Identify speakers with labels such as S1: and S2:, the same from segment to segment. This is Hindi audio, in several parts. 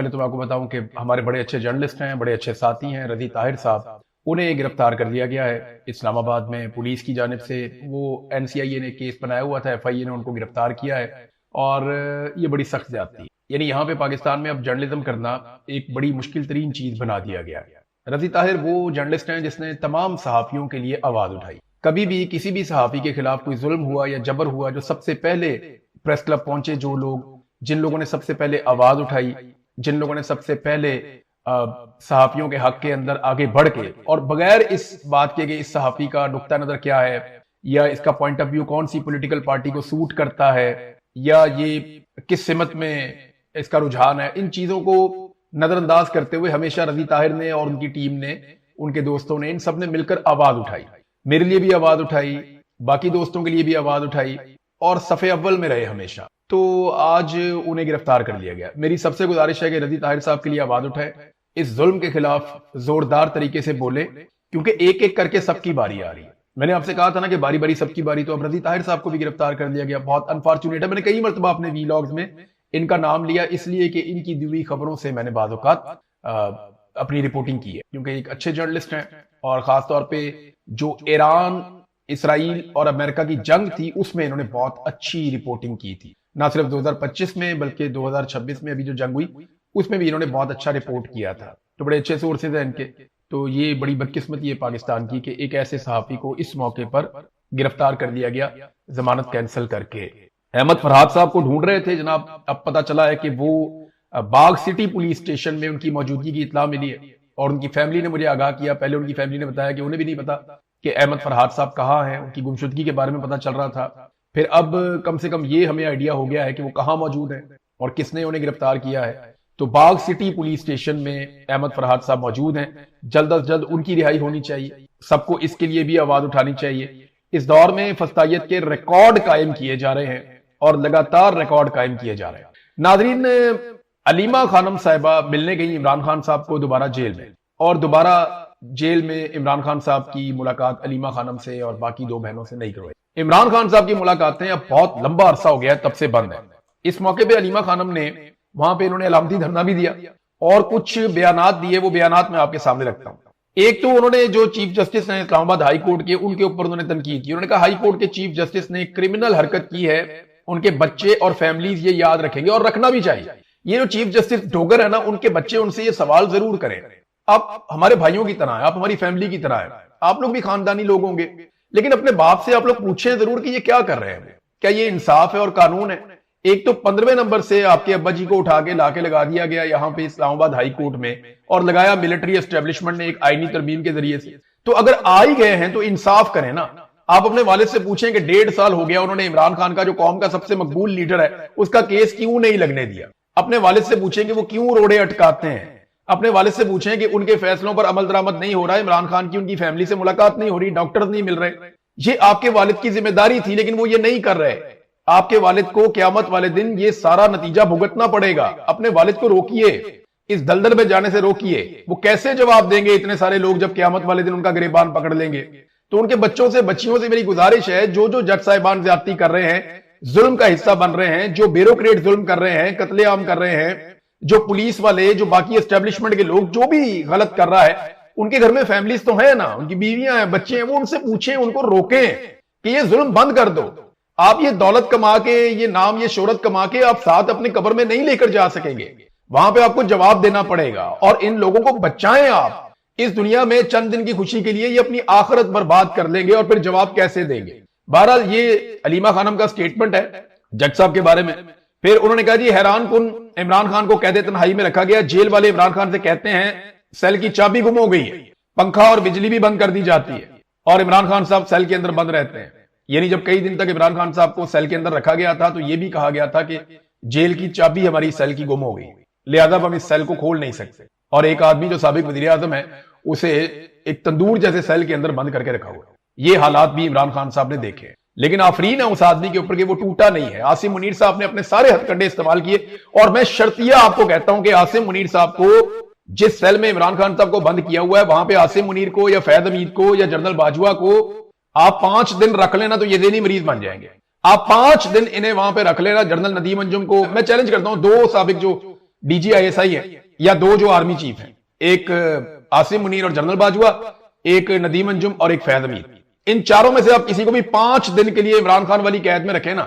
S1: पहले तो मैं आपको बताऊं कि हमारे बड़े अच्छे जर्नलिस्ट हैं, बड़े अच्छे साथी हैं, रज़ी ताहिर साहब, उन्हें गिरफ्तार कर लिया गया है इस्लामाबाद में पुलिस की जानिब से। वो एनसीआईए ने केस बनाया हुआ था, एफआईए ने उनको गिरफ्तार किया है और ये बड़ी सख्त ज्यादती है। यानी यहाँ पे पाकिस्तान में अब जर्नलिज्म करना एक बड़ी मुश्किल तरीन चीज बना दिया गया है। रज़ी ताहिर वो जर्नलिस्ट हैं जिसने तमाम सहाफियों के लिए आवाज उठाई। कभी भी किसी भी सहाफी के खिलाफ कोई जुल्म हुआ या जबर हुआ, जो सबसे पहले प्रेस क्लब पहुंचे, जो लोग जिन लोगों ने सबसे पहले आवाज उठाई, जिन लोगों ने सबसे पहले सहाफियों के हक के अंदर आगे बढ़ के, और बगैर इस बात के कि इस सहाफी का नुक्ता नजर क्या है या इसका पॉइंट ऑफ व्यू कौन सी पॉलिटिकल पार्टी को सूट करता है या ये किस सिमत में इसका रुझान है, इन चीजों को नजरअंदाज करते हुए हमेशा रज़ी ताहिर ने और उनकी टीम ने, उनके दोस्तों ने, इन सब ने मिलकर आवाज उठाई। मेरे लिए भी आवाज उठाई, बाकी दोस्तों के लिए भी आवाज उठाई और सफे अव्वल में रहे हमेशा। तो आज उन्हें गिरफ्तार कर लिया गया। मेरी सबसे गुजारिश है कि रज़ी ताहिर साहब के लिए आवाज उठाए, इस जुल्म के खिलाफ जोरदार तरीके से बोले, क्योंकि एक एक करके सबकी बारी आ रही है। मैंने आपसे कहा था ना कि बारी बारी सबकी बारी, तो अब रज़ी ताहिर साहब को भी गिरफ्तार कर लिया गया। बहुत अनफॉर्चुनेट है। मैंने कई मरतबा अपने वीलॉग्स में इनका नाम लिया, इसलिए कि इनकी दी हुई खबरों से मैंने बाज़ औक़ात अपनी रिपोर्टिंग की है, क्योंकि एक अच्छे जर्नलिस्ट हैं और खासतौर पे जो ईरान, इसराइल और अमेरिका की जंग थी उसमें इन्होंने बहुत अच्छी रिपोर्टिंग की थी। ना सिर्फ 2025 में बल्कि 2026 में अभी जो जंग हुई उसमें भी इन्होंने बहुत अच्छा रिपोर्ट किया था। तो बड़े अच्छे सोर्सेज हैं इनके। तो ये बड़ी बदकिस्मती है पाकिस्तान की कि एक ऐसे सहाफी को इस मौके पर गिरफ्तार कर लिया गया जमानत कैंसिल करके। अहमद फरहाद साहब को ढूंढ रहे थे जनाब, अब पता चला है कि वो बाग सिटी पुलिस स्टेशन में उनकी मौजूदगी की इत्तला मिली है और उनकी फैमिली ने मुझे आगाह किया। पहले उनकी फैमिली ने बताया कि उन्हें भी नहीं पता कि अहमद फरहाद साहब कहाँ हैं, उनकी गुमशुदगी के बारे में पता चल रहा था। फिर अब कम से कम ये हमें आइडिया हो गया है कि वो कहाँ मौजूद है और किसने उन्हें गिरफ्तार किया है। तो बाग सिटी पुलिस स्टेशन में अहमद फरहाद साहब मौजूद हैं। जल्द अज जल्द उनकी रिहाई होनी चाहिए। सबको इसके लिए भी आवाज उठानी चाहिए। इस दौर में फस्तायत के रिकॉर्ड कायम किए जा रहे हैं और लगातार रिकॉर्ड कायम किए जा रहे हैं। नाजरीन, अलीमा खानम साहिबा मिलने गई इमरान खान साहब को दोबारा जेल में, और दोबारा जेल में इमरान खान साहब की मुलाकात अलीमा खानम से और बाकी दो बहनों से नहीं करवाई। इमरान खान साहब की मुलाकातें अब बहुत लंबा अरसा हो गया है, तब से बंद है। इस मौके पे अलीमा खानम ने वहां पे इन्होंने अलामती धरना भी दिया और कुछ बयानात दिए। वो बयानात मैं आपके सामने रखता हूं। एक तो उन्होंने जो चीफ जस्टिस हैं इस्लामाबाद हाई कोर्ट के, उनके ऊपर उन्होंने तनकीद की। उन्होंने कहा हाई कोर्ट के चीफ जस्टिस ने क्रिमिनल हरकत की है, उनके बच्चे और फैमिलीज ये याद रखेंगे और रखना भी चाहिए। ये जो चीफ जस्टिस डोगर है ना, उनके बच्चे उनसे ये सवाल जरूर करें, आप हमारे भाइयों की तरह है, आप हमारी फैमिली की तरह है, आप लोग भी खानदानी लोग होंगे, लेकिन अपने बाप से आप लोग पूछें जरूर कि ये क्या कर रहे हैं, क्या ये इंसाफ है और कानून है। एक तो 15वें नंबर से आपके अब्बा जी को उठा के लाके लगा दिया गया यहां पे इस्लामाबाद हाई कोर्ट में और लगाया मिलिट्री एस्टेब्लिशमेंट ने एक आईनी तरमीम के जरिए से। तो अगर आ ही गए हैं तो इंसाफ करें ना। आप अपने वालिद से पूछें कि 1.5 साल हो गया उन्होंने इमरान खान का, जो कौम का सबसे मकबूल लीडर है, उसका केस क्यों नहीं लगने दिया। अपने वालिद से पूछें कि वो क्यों रोड़े अटकाते हैं। अपने वालिद से पूछें कि उनके फैसलों पर अमल दरामद नहीं हो रहा है, इमरान खान की उनकी फैमिली से मुलाकात नहीं हो रही, डॉक्टर नहीं मिल रहे। ये आपके वालिद की जिम्मेदारी थी, लेकिन वो ये नहीं कर रहे। आपके वालिद को क़यामत वाले दिन ये सारा नतीजा भुगतना पड़ेगा। अपने वालिद को रोकिए, इस दलदल में जाने से रोकिए। वो कैसे जवाब देंगे इतने सारे लोग जब क़यामत वाले दिन उनका गिरेबान पकड़ लेंगे। तो उनके बच्चों से, बच्चियों से मेरी गुजारिश है, जो जो जज साहिबान ज्यादती कर रहे हैं, जुल्म का हिस्सा बन रहे हैं, जो ब्यूरोक्रेट जुल्म कर रहे हैं, कत्लेआम कर रहे हैं, जो पुलिस वाले, जो बाकी एस्टेब्लिशमेंट के लोग, जो भी गलत कर रहा है, उनके घर में फैमिलीज तो है ना, उनकी बीवियां हैं, बच्चे हैं, वो उनसे पूछें, उनको रोकें कि ये जुल्म बंद कर दो। आप ये दौलत कमा के, ये नाम, ये शोहरत कमा के आप साथ अपने कब्र में नहीं लेकर जा सकेंगे। वहां पे आपको जवाब देना पड़ेगा और इन लोगों को बचाएं। आप इस दुनिया में चंद दिन की खुशी के लिए ये अपनी आखिरत बर्बाद कर लेंगे और फिर जवाब कैसे देंगे। बहरहाल ये अलीमा खानम का स्टेटमेंट है जज साहब के बारे में। फिर उन्होंने कहा जी हैरान कुन इमरान खान को कैद तन्हाई में रखा गया। जेल वाले इमरान खान से कहते हैं सेल की चाबी गुम हो गई है, पंखा और बिजली भी बंद कर दी जाती है और इमरान खान साहब सेल के अंदर बंद रहते हैं। यानी जब कई दिन तक इमरान खान साहब को सेल के अंदर रखा गया था तो यह भी कहा गया था कि जेल की चाबी हमारी सेल की गुम हो गई, लिहाजा हम इस सेल को खोल नहीं सकते। और एक आदमी जो साबिक वजीर आजम है उसे एक तंदूर जैसे सेल के अंदर बंद करके रखा हुआ है। ये हालात भी इमरान खान साहब ने देखे, लेकिन आफरीन है उस आदमी के ऊपर कि वो टूटा नहीं है। आसिम मुनीर साहब ने अपने सारे हथकंडे इस्तेमाल किए और मैं शर्तिया आपको कहता हूं कि आसिम मुनीर साहब को, जिस सेल में इमरान खान साहब को बंद किया हुआ है, वहां पे आसिम मुनीर को या फैद हमीद को या जनरल बाजवा को आप 5 दिन रख लेना तो ये ज़हनी मरीज बन जाएंगे। आप 5 दिन इन्हें वहां पे रख लेना। जनरल नदीम अंजुम को मैं चैलेंज करता हूं, 2 साबिक जो DGISI है, या दो जो आर्मी चीफ हैं, एक आसिम मुनीर और जनरल बाजवा, एक नदीम अंजुम और एक फैज अमीर। इन चारों में से आप किसी को भी 5 दिन के लिए इमरान खान वाली कैद में रखें ना,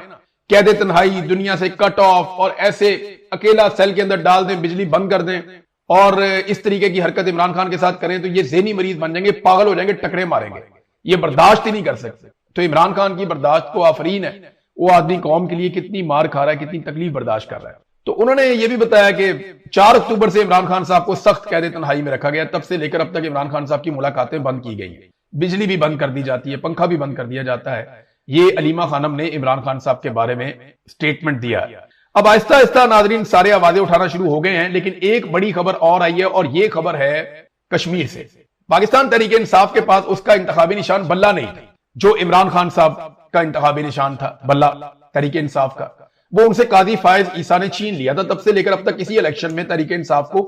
S1: कैद तन्हाई, दुनिया से कट ऑफ, और ऐसे अकेला सेल के अंदर डाल दें, बिजली बंद कर दें और इस तरीके की हरकत इमरान खान के साथ करें, तो ये ज़हनी मरीज बन जाएंगे, पागल हो जाएंगे, टकरे मारेंगे, ये बर्दाश्त ही नहीं कर सकते। तो इमरान खान की बर्दाश्त को आफरीन है, वो आदमी कौम के लिए कितनी मार खा रहा है, कितनी तकलीफ बर्दाश्त कर रहा है। तो उन्होंने ये भी बताया कि 4 अक्टूबर से इमरान खान साहब को सख्त कैद तन्हाई में रखा गया, तब से लेकर अब तक इमरान खान साहब की मुलाकातें बंद की गई हैं, बिजली भी बंद कर दी जाती है, पंखा भी बंद कर दिया जाता है। ये अलीमा खानम ने इमरान खान साहब के बारे में स्टेटमेंट दिया। अब आहिस्ता आहिस्ता नाजरीन सारे आवाजें उठाना शुरू हो गए हैं, लेकिन एक बड़ी खबर और आई है, और ये खबर है कश्मीर से। पाकिस्तान तहरीक इंसाफ के पास उसका इंतखाबी निशान बल्ला नहीं था, जो इमरान खान साहब का इंतखाबी निशान था, बल्ला तहरीक इंसाफ का, वो उनसे काजी फायज ईसा ने छीन लिया था। तब से लेकर अब तक किसी इलेक्शन में तहरीक इंसाफ को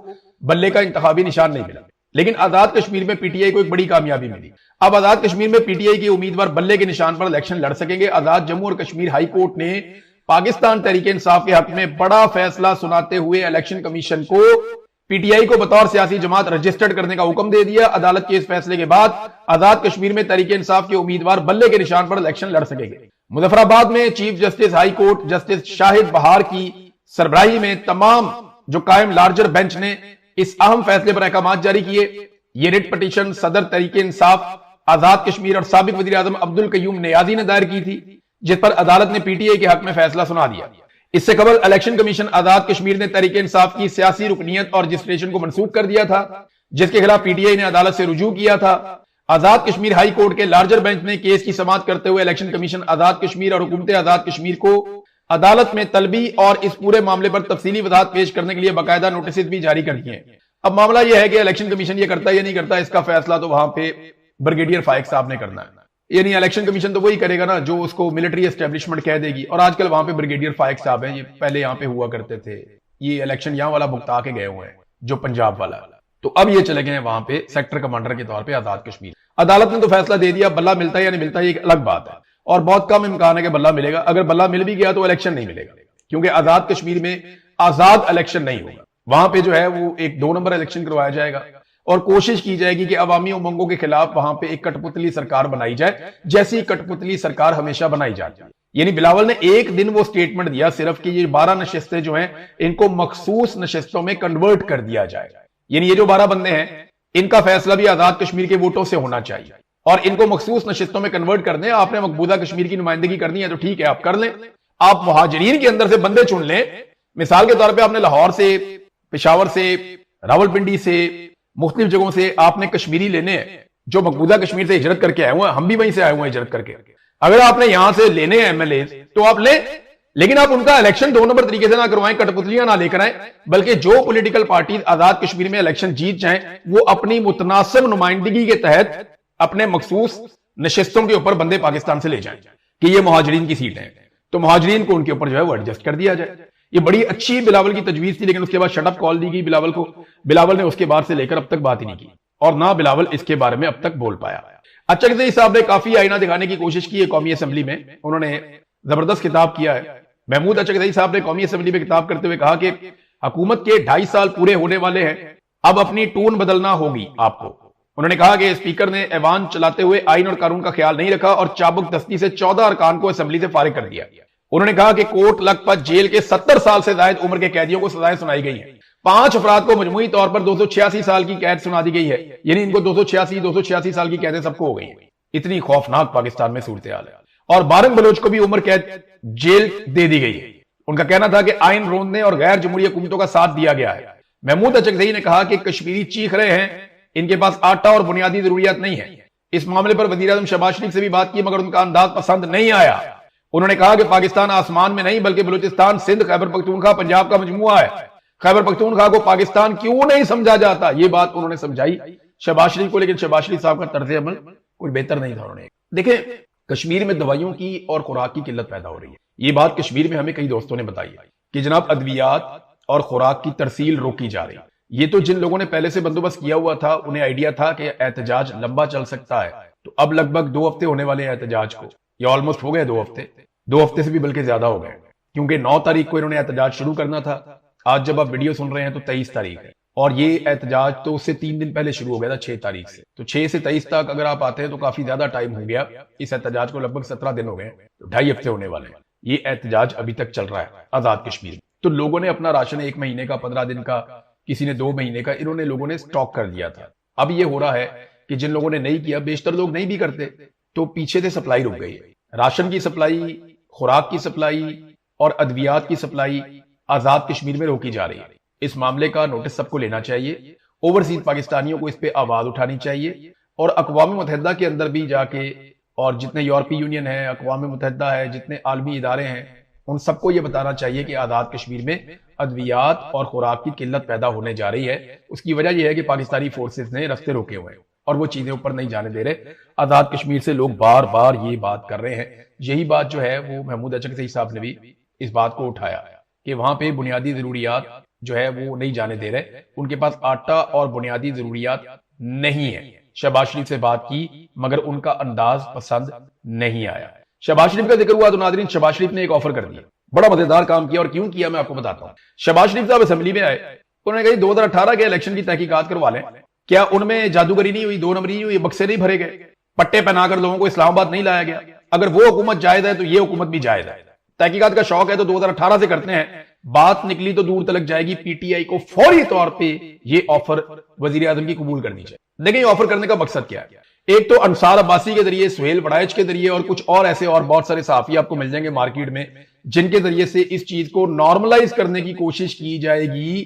S1: बल्ले का इंतखाबी निशान नहीं मिला। लेकिन आजाद कश्मीर में पीटीआई को एक बड़ी कामयाबी मिली। अब आजाद कश्मीर में पीटीआई के उम्मीदवार बल्ले के निशान पर इलेक्शन लड़ सकेंगे। आजाद जम्मू और कश्मीर हाई कोर्ट ने पाकिस्तान तहरीक इंसाफ के हक में बड़ा फैसला सुनाते हुए इलेक्शन कमीशन को पीटीआई को बतौर सियासी जमात रजिस्टर्ड करने का हुक्म दे दिया। अदालत के इस फैसले के बाद आजाद कश्मीर में तहरीक इंसाफ के उम्मीदवार बल्ले के निशान पर इलेक्शन लड़ सकेंगे। मुजफ्फराबाद में chief justice high court justice Shahid बहार की सरबराही में तमाम जो कायम लार्जर बेंच ने इस अहम फैसले पर अहकाम जारी किए। ये रिट पिटीशन सदर तहरीक इंसाफ आजाद कश्मीर और साबिक वजीर आजम अब्दुल कयूम नियाजी ने दायर की थी, जिस पर अदालत ने पीटीआई के हक में फैसला सुना दिया। इससे कबल इलेक्शन कमीशन आजाद कश्मीर ने तहरीक इंसाफ की सियासी रुकनियत और रजिस्ट्रेशन को मनसूख कर दिया था, जिसके खिलाफ पीटीआई ने अदालत से रुजू किया था। आजाद कश्मीर हाई कोर्ट के लार्जर बेंच ने केस की समाअत करते हुए इलेक्शन कमीशन आजाद कश्मीर और हुकूमत आजाद कश्मीर को अदालत में तलबी और इस पूरे मामले पर तफसीली वजाहत पेश करने के लिए बाकायदा नोटिस भी जारी कर दिए। अब मामला यह है कि इलेक्शन कमीशन ये करता है या नहीं करता, इसका फैसला तो वहां पे ब्रिगेडियर फाइक साहब ने करना है। यानी इलेक्शन कमीशन तो वही करेगा ना जो उसको मिलिट्री एस्टेब्लिशमेंट कह देगी, और आजकल वहां पे ब्रिगेडियर फाइक साहब हैं, ये पहले यहाँ पे हुआ करते थे, ये इलेक्शन यहाँ वाला भुगता के गए हुए हैं जो पंजाब वाला, तो अब ये चले गए हैं वहां पे सेक्टर कमांडर के तौर पे आजाद कश्मीर। अदालत ने तो फैसला दे दिया, बल्ला मिलता है या नहीं मिलता है एक अलग बात है, और बहुत कम इम्कान है कि बल्ला मिलेगा। अगर बल्ला मिल भी गया तो इलेक्शन नहीं मिलेगा, क्योंकि आजाद कश्मीर में आजाद इलेक्शन नहीं होगा। वहां पे जो है वो एक 2 नंबर इलेक्शन करवाया जाएगा और कोशिश की जाएगी कि अवामी उमंगों के खिलाफ वहां पे एक कठपुतली सरकार बनाई जाए, जैसी कठपुतली सरकार हमेशा बनाई जाती है। यानी बिलावल ने एक दिन वो स्टेटमेंट दिया सिर्फ कि ये 12 नशिस्तें जो हैं इनको मखसूस नशिस्तों में कन्वर्ट कर दिया जाए। यानी ये जो 12 बंदे हैं इनका फैसला भी आजाद कश्मीर के वोटों से होना चाहिए और इनको मखसूस नशिस्तों में कन्वर्ट कर दें। आपने मकबूजा कश्मीर की नुमाइंदगी करनी है तो ठीक है, आप कर लें। आप मुहाजिरीन के अंदर से बंदे चुन लें। मिसाल के तौर पर आपने लाहौर से, पेशावर से, रावलपिंडी से, मुख्तलिफ जगहों से आपने कश्मीरी लेने हैं जो मकबूजा कश्मीर से हिजरत करके आए हुए हैं, हम भी वहीं से आए हुए हैं हिजरत करके। अगर आपने यहां से लेने हैं एमएलए तो आप लें, लेकिन आप उनका इलेक्शन 2 नंबर तरीके से ना करवाएं, कठपुतलियां ना लेकर आए, बल्कि जो पॉलिटिकल पार्टी आजाद कश्मीर में इलेक्शन जीत जाएं वो अपनी मुतनासिब नुमाइंदगी के तहत अपने मखसूस नशिस्तों के ऊपर बंदे पाकिस्तान से ले जाएं कि ये मुहाजिरीन की सीट है, तो मुहाजिरीन को उनके ऊपर जो है वो एडजस्ट कर दिया जाए। ये बड़ी अच्छी बिलावल की तजवीज थी, लेकिन उसके बाद शटअप कॉल दी गई बिलावल को। बिलावल ने उसके बाद से लेकर अब तक बात ही नहीं की और ना बिलावल इसके बारे में अब तक बोल पाया। अचकज़ई साहब ने काफी आईना दिखाने की कोशिश की है कौमी असेंबली में, उन्होंने जबरदस्त खिताब किया है। महमूद अचकज़ई साहब ने कौमी असेंबली में खिताब करते हुए कहा कि हुकूमत के 2.5 साल पूरे होने वाले हैं, अब अपनी टून बदलना होगी आपको। उन्होंने कहा कि स्पीकर ने ऐवान चलाते हुए आइन और कानून का ख्याल नहीं रखा और चाबुक दस्ती से 14 अरकान को असेंबली से फारिग कर दिया। उन्होंने कहा कि कोर्ट लखपत जेल के 70 साल से ज्यादा उम्र के कैदियों को सजाएं सुनाई गई हैं। 5 अफराद को मजमूई तौर पर 286 साल की कैद सुना दी गई है, यानी इनको 286 साल की कैदें सबको हो गई हैं। इतनी खौफनाक पाकिस्तान में सूरत हाल है। और बारंग बलोच को भी उम्र कैद जेल दे दी गई है। उनका कहना था कि आइन रोंदने और गैर जमहूरी हुकूमतों का साथ दिया गया है। महमूद अचकज़ई ने कहा कि कश्मीरी चीख रहे हैं, इनके पास आटा और बुनियादी जरूरियात नहीं है। इस मामले पर वजीर आज़म शहबाज शरीफ से भी बात की, मगर उनका अंदाज पसंद नहीं आया। उन्होंने कहा कि पाकिस्तान आसमान में नहीं बल्कि बलूचिस्तान, सिंध, खैबर पख्तूनख्वा, पंजाब का मजमुआ है। खैबर पख्तूनख्वा को पाकिस्तान क्यों नहीं समझा जाता, ये बात उन्होंने समझाई शहबाज शरीफ को, लेकिन शहबाज शरीफ साहब का तर्ज अमल कोई बेहतर नहीं था। उन्होंने देखें, कश्मीर में दवाइयों की और खुराक की किल्लत पैदा हो रही है। ये बात कश्मीर में हमें कई दोस्तों ने बताई है कि जनाब अद्वियात और खुराक की तरसील रोकी जा रही है। ये तो जिन लोगों ने पहले से बंदोबस्त किया हुआ था उन्हें आइडिया था कि एहतजाज लंबा चल सकता है, तो अब लगभग 2 हफ्ते होने वाले एहतजाज को, या ऑलमोस्ट हो गए 2 हफ्ते से भी बल्कि ज्यादा हो गए, क्योंकि 9 तारीख को इन्होंने एहतजाज शुरू करना था। आज जब आप वीडियो सुन रहे हैं तो 23 तारीख है, और ये एहतजाज तो उससे 3 दिन पहले शुरू हो गया था, 6 तारीख से। तो 6 से 23 तक अगर आप आते हैं तो काफी ज्यादा टाइम हो गया। इस एहतजाज को लगभग 17 दिन हो गए, तो 2.5 हफ्ते होने वाले हैं। ये एहतजाज अभी तक चल रहा है आजाद कश्मीर में। तो लोगों ने अपना राशन 1 महीने का, 15 दिन का, किसी ने 2 महीने का, इन्होंने लोगों ने स्टॉक कर दिया था। अब ये हो रहा है कि जिन लोगों ने नहीं किया, बेशतर लोग नहीं भी करते, तो पीछे से सप्लाई रुक गई है। राशन की सप्लाई, खुराक की सप्लाई और अद्वियात की सप्लाई आजाद कश्मीर में रोकी जा रही है। इस मामले का नोटिस सबको लेना चाहिए। ओवरसीज पाकिस्तानियों को इस पे आवाज उठानी चाहिए, और अक़वाम मुत्तहिदा के अंदर भी जाके, और जितने यूरोपीय यूनियन है, अक़वाम मुत्तहिदा है, जितने आलमी इदारे हैं, उन सबको यह बताना चाहिए कि आजाद कश्मीर में अद्वियात और खुराक की किल्लत पैदा होने जा रही है। उसकी वजह यह है कि पाकिस्तानी फोर्सेस ने रास्ते रोके हुए हैं और वो चीजें ऊपर नहीं जाने दे रहे। आजाद कश्मीर से लोग बार बार ये बात कर रहे हैं। यही बात जो है वो महमूद अचकज़ई साहब ने भी इस बात को उठाया कि वहां पे बुनियादी जरूरियात जो है वो नहीं जाने दे रहे। उनके पास आटा और बुनियादी जरूरियात नहीं है। शहबाज शरीफ से बात की मगर उनका अंदाज पसंद नहीं आया। शहबाज शरीफ का जिक्र हुआ तो नाज़रीन, शहबाज शरीफ ने एक ऑफर कर दिया, बड़ा मजेदार काम किया। और क्यों किया मैं आपको बताता हूं। शहबाज शरीफ साहब असेंबली में आए, उन्होंने कहा 2018 के इलेक्शन की तहकीकात करवा लें। क्या उनमें जादूगरी नहीं हुई, 2 नंबरी नहीं हुई, बक्से नहीं भरे गए, पट्टे पहनाकर लोगों को इस्लामाबाद नहीं लाया गया? अगर वो हुकूमत जायज है तो ये हुकूमत भी जायज है। तहकीकात का शौक है तो 2018 से करते हैं। बात निकली तो दूर तलक जाएगी। पीटीआई को फौरी तौर पे ये ऑफर वजीर आजम की कबूल करनी चाहिए। देखिए ऑफर करने का मकसद क्या है। एक तो अंसार अब्बासी के जरिए, सुहेल बड़ाइच के जरिए, और कुछ और ऐसे और बहुत सारे सहाफी आपको मिल जाएंगे मार्केट में, जिनके जरिए से इस चीज को नॉर्मलाइज करने की कोशिश की जाएगी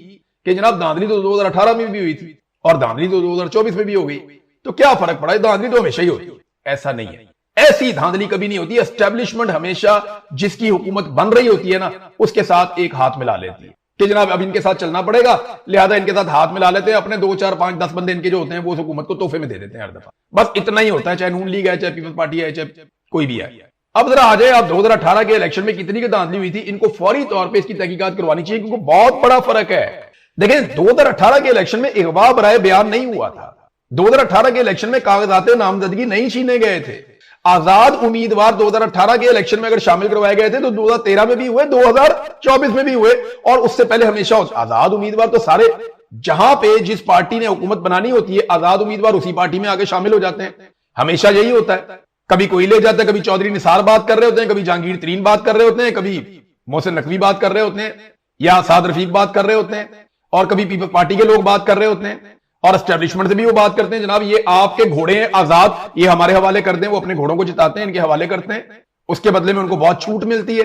S1: कि जनाब धांधली तो 2018 में भी हुई थी और धांधली तो 2024 में भी हो गई, तो क्या फर्क पड़ा है, धांधली तो हमेशा ही होती है। ऐसा नहीं है, ऐसी धांधली कभी नहीं होती। एस्टेब्लिशमेंट हमेशा जिसकी हुकूमत बन रही होती है ना, उसके साथ एक हाथ मिला लेती है कि जनाब अब इनके साथ चलना पड़ेगा, लिहाजा इनके साथ हाथ मिला लेते हैं। अपने 2, 4, 5, 10 बंदे इनके जो होते हैं वो उस हुकूमत को तोहफे में दे देते हैं हर दफा। बस इतना ही होता है, चाहे नून लीग है, चाहे पीपल्स पार्टी है, चाहे कोई भी है। अब जरा आ जाए, आप 2018 के इलेक्शन में कितनी की धांधली हुई थी, इनको फौरी तौर पर इसकी तहकीकात करवानी चाहिए, क्योंकि बहुत बड़ा फर्क है। देखिए 2018 के इलेक्शन में अगवा बराए बयान नहीं हुआ था। 2018 के इलेक्शन में कागजात नामजदगी नहीं छीने गए थे। आजाद उम्मीदवार 2018 के इलेक्शन में अगर शामिल करवाए गए थे तो 2013 में भी हुए, 2024 में भी हुए, और उससे पहले हमेशा आजाद उम्मीदवार तो सारे, जहां पे जिस पार्टी ने हुकूमत बनानी होती है, आजाद उम्मीदवार उसी पार्टी में आगे शामिल हो जाते हैं। हमेशा यही होता है। कभी कोई ले जाता है, कभी चौधरी निसार बात कर रहे होते हैं, कभी जहांगीर तरीन बात कर रहे होते हैं, कभी मोहसिन नकवी बात कर रहे होते हैं, या साद रफीक बात कर रहे होते हैं, और कभी पीपल्स पार्टी के लोग बात कर रहे होते हैं, और एस्टेब्लिशमेंट से भी वो बात करते हैं, जनाब ये आपके घोड़े हैं आजाद, ये हमारे हवाले कर दें। वो अपने घोड़ों को जिताते हैं, इनके हवाले करते हैं, उसके बदले में उनको बहुत छूट मिलती है।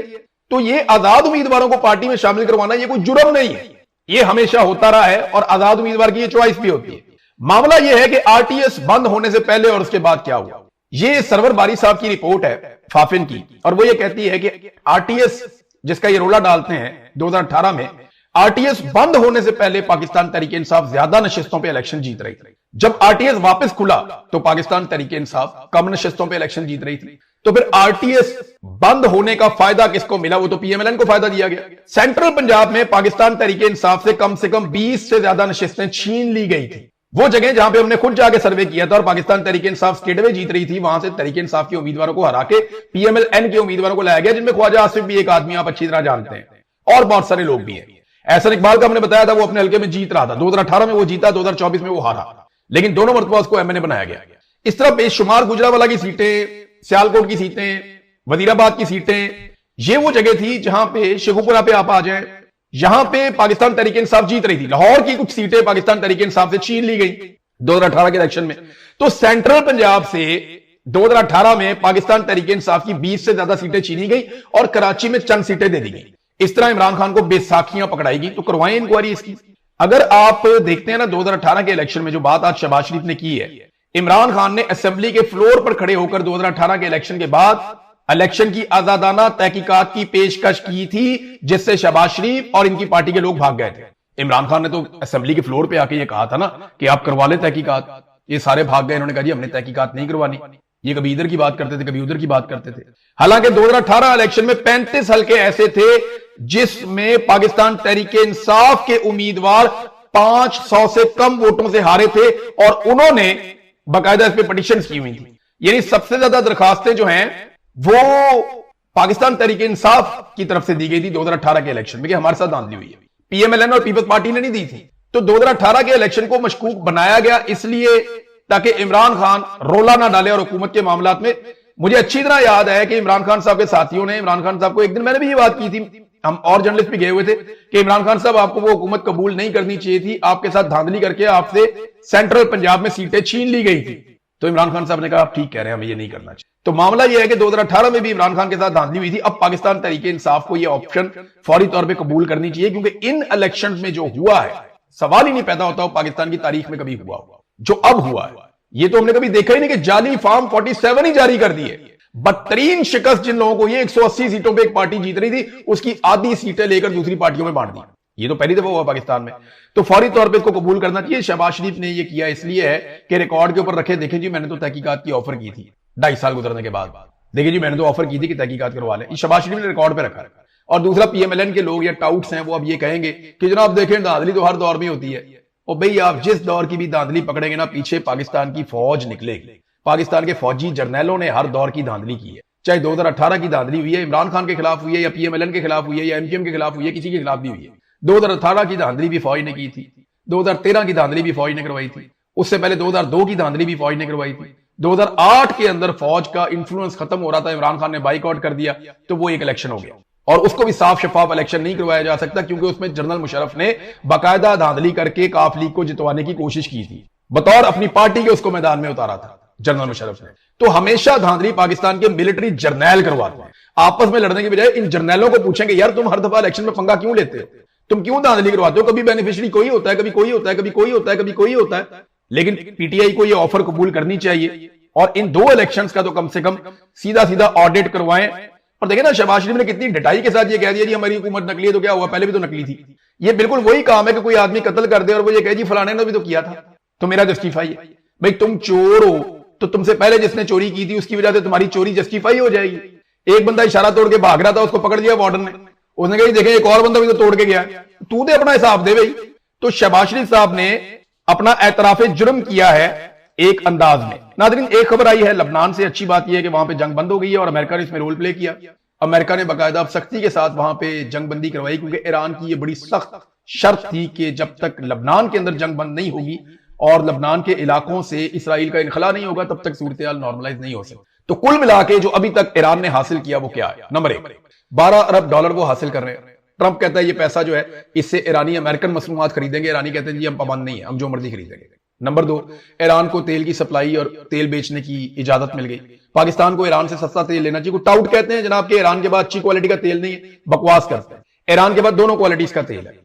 S1: तो ये आजाद उम्मीदवारों को पार्टी में शामिल करवाना ये कोई जुर्म नहीं है, ये हमेशा होता रहा है, और आजाद उम्मीदवार की ये चॉइस भी होती है। मामला यह है कि आरटीएस बंद होने से पहले और उसके बाद क्या हुआ। ये सरवर बारी साहब की रिपोर्ट है फाफिन की, और वो ये कहती है कि आरटीएस जिसका ये रोला डालते हैं 2018 में, आरटीएस बंद होने से पहले पाकिस्तान तहरीक इंसाफ ज्यादा नशिस्तों पे इलेक्शन जीत रही थी। जब आरटीएस वापस खुला तो पाकिस्तान तहरीक इंसाफ कम नशिस्तों पे इलेक्शन जीत रही थी। तो फिर आरटीएस बंद होने का फायदा किसको मिला? वो तो पीएमएलएन को फायदा दिया गया। सेंट्रल पंजाब में पाकिस्तान तहरीक इंसाफ से कम 20 से ज्यादा नशिस्तें छीन ली गई थी। वो जगह जहां पे हमने खुद जाके सर्वे किया था और पाकिस्तान तहरीक इंसाफ स्टेटवे जीत रही थी, वहां से तहरीक इंसाफ के उम्मीदवारों को हरा के पीएमएलएन के उम्मीदवारों को लाया गया, जिनमें ख्वाजा आसिफ भी एक आदमी आप अच्छी तरह जानते हैं, और बहुत सारे लोग भी हैं। एहसन इकबाल का हमने बताया था, वो अपने हल्के में जीत रहा था। 2018 में वो जीता, 2024 में वो हारा, लेकिन दोनों मरतबा उसको एमएनए बनाया गया। इस तरह बेशुमार गुजरावाला की सीटें, सियालकोट की सीटें, वजीराबाद की सीटें, ये वो जगह थी जहां पे शेखुपुरा पे आप आ जाए, यहां पे पाकिस्तान तहरीक इंसाफ जीत रही थी। लाहौर की कुछ सीटें पाकिस्तान तहरीक इंसाफ से छीन ली गई 2018 के इलेक्शन में। तो सेंट्रल पंजाब से 2018 में पाकिस्तान तहरीक इंसाफ की 20 से ज्यादा सीटें छीनी गई और कराची में चंद सीटें दे दी गई। इस तरह इमरान खान को बेसाखियां पकड़ाएगी। तो करवाएं इंक्वायरी इसकी। अगर आप देखते हैं ना 2018 के इलेक्शन में जो बात आज शहबाज शरीफ ने की है, इमरान खान ने असेंबली के फ्लोर पर खड़े होकर 2018 के इलेक्शन के बाद इलेक्शन की आजादाना तहकीकात की पेशकश की थी, जिससे शहबाज शरीफ और इनकी पार्टी के लोग भाग गए थे। इमरान खान ने तो असेंबली के फ्लोर पे आके ये कहा था ना कि आप करवा ले तहकीकात। ये सारे भाग गए, इन्होंने कहा जी हमने तहकीकात नहीं करवानी। ये कभी इधर की बात करते थे, कभी उधर की बात करते थे। हालांकि 2018 इलेक्शन में 35 हल्के ऐसे थे जिसमें पाकिस्तान तहरीक इंसाफ के उम्मीदवार 500 से कम वोटों से हारे थे, और उन्होंने बाकायदा इस पे पिटीशन की हुई थी। यानी सबसे ज्यादा दरखास्तें जो हैं वो पाकिस्तान तहरीक इंसाफ की तरफ से दी गई थी 2018 के इलेक्शन में कि हमारे साथ धांधली हुई है। पीएमएलएन और पीपल्स पार्टी ने नहीं दी थी। तो 2018 के इलेक्शन को मशकूक बनाया गया इसलिए ताकि इमरान खान रोला ना डाले और हुकूमत के मामलात में। मुझे अच्छी तरह याद है कि इमरान खान साहब के साथियों ने इमरान खान साहब को, एक दिन मैंने भी ये बात की थी, हम और जर्नलिस्ट भी गए हुए थे कि इमरान खान साहब आपको वो हुकूमत कबूल नहीं करनी चाहिए थी, आपके साथ धांधली करके आपसे सेंट्रल पंजाब में सीटें छीन ली गई थी। तो इमरान खान साहब ने कहा आप ठीक कह रहे हैं, हमें ये नहीं करना चाहिए। तो मामला यह है कि 2018 में भी इमरान खान के साथ धांधली हुई थी। अब पाकिस्तान तहरीक इंसाफ को यह ऑप्शन फौरी तौर पर कबूल करनी चाहिए, क्योंकि इन इलेक्शन में जो हुआ है सवाल ही नहीं पैदा होता पाकिस्तान की तारीख में कभी हुआ जो अब हुआ है। ये तो हमने कभी देखा ही नहीं कि जाली फॉर्म 47 ही जारी कर दिए। बदतरीन शिकस्त जिन लोगों को, ये 180 सीटों पे एक पार्टी जीत रही थी, उसकी आधी सीटें लेकर दूसरी पार्टियों में बांट दी। ये तो पहली दफा हुआ पाकिस्तान में। तो फौरी तौर पे इसको कबूल करना चाहिए। शहबाज शरीफ ने ये किया इसलिए है कि रिकॉर्ड के ऊपर रखे, देखें जी मैंने तो तहकीकात की ऑफर की थी 2.5 साल गुजरने के बाद, देखिए जी मैंने तो ऑफर की थी कि तहकीकात करवा लें। शहबाज शरीफ ने रिकॉर्ड पे रखा। और दूसरा पीएमएलएन के लोग या टाउट्स हैं वो अब ये कहेंगे कि जनाब देखें धांधली तो हर दौर में होती है। और भाई आप जिस दौर की भी धांधली पकड़ेंगे ना, पीछे पाकिस्तान की फौज निकलेगी। पाकिस्तान के फौजी जर्नैलों ने हर दौर की धांधली की है, चाहे 2018 की धांधली हुई है इमरान खान के खिलाफ हुई है, या पीएमएलएन के खिलाफ हुई है, या एमकेएम के खिलाफ हुई है, किसी के खिलाफ भी हुई है। 2018 की धांधली भी फौज ने की थी, 2013 की धांधली भी फौज ने करवाई थी, उससे पहले 2002 की धांधली भी फौज ने करवाई थी। 2008 के अंदर फौज का इंफ्लुएंस खत्म हो रहा था, इमरान खान ने बाइकआउट कर दिया, तो वो एक इलेक्शन हो गया। और उसको भी साफ शफाफ इलेक्शन नहीं करवाया जा सकता, क्योंकि उसमें जनरल मुशर्रफ ने बाकायदा धांधली करके काफ लीग को जितवाने की कोशिश की थी, बतौर अपनी पार्टी के उसको मैदान में उतारा था जनरल मुशर्रफ ने। तो हमेशा धांधली पाकिस्तान के मिलिट्री जर्नैल करवाते हैं। आपस में लड़ने के बजाय इन जर्नैलों को पूछेंगे यार तुम हर दफा इलेक्शन में पंगा क्यों लेते हो, तुम क्यों धांधली करवाते हो? कभी बेनिफिशियरी कोई होता है, कभी कोई होता है, कभी कोई होता है, कभी कोई होता है। लेकिन पीटीआई को यह ऑफर कबूल करनी चाहिए और इन 2 इलेक्शंस का तो कम से कम सीधा सीधा ऑडिट करवाएं। और देखें ना शहबाज शरीफ ने कितनी डटाई के साथ ये कह दिया जी हमारी हुकूमत नकली है, तो क्या हुआ, पहले भी तो नकली थी। ये बिल्कुल वही काम है कि कोई आदमी कत्ल कर दे और वो ये कहे जी फलाने ने भी तो किया था, तो मेरा जस्टिफाई है। भाई तुम चोर हो तो तुमसे पहले जिसने चोरी की थी उसकी वजह से तुम्हारी चोरी जस्टिफाई हो जाएगी। एक बंदा इशारा तोड़ के भाग रहा था, उसको पकड़ लिया वार्डन ने, उसने कहा देखें एक और बंदा भी तो तोड़ के गया, तू दे अपना हिसाब दे भाई। तो शहबाज शरीफ साहब ने अपना एतराफे जुर्म किया है एक अंदाज में। नाज़रीन एक खबर आई है लबनान से, अच्छी बात यह है कि वहां पे जंग बंद हो गई है और अमेरिका ने इसमें रोल प्ले किया। अमेरिका ने बाकायदा सख्ती के साथ वहां पे जंग बंदी करवाई, क्योंकि ईरान की यह बड़ी सख्त शर्त थी कि जब तक लबनान के अंदर जंग बंद नहीं होगी और लबनान के इलाकों से इसराइल का इनखला नहीं होगा, तब तक सूरत हाल नॉर्मलाइज नहीं हो सकती। तो कुल मिला के जो अभी तक ईरान ने हासिल किया वो क्या है? नंबर 1, $12 अरब वो हासिल कर रहे हैं। ट्रंप कहता है ये पैसा जो है इससे ईरानी अमेरिकन मसनूआत खरीदेंगे, ईरानी कहते हैं जी हम पाबंद नहीं है, हम जो मर्जी खरीदेंगे। नंबर 2, ईरान को तेल की सप्लाई और तेल बेचने की इजाजत मिल गई। पाकिस्तान को ईरान से सस्ता तेल लेना चाहिए। टाउट कहते हैं जनाब कि ईरान के बाद अच्छी क्वालिटी का तेल नहीं है, बकवास करते हैं। ईरान के बाद दोनों क्वालिटीज का तेल है।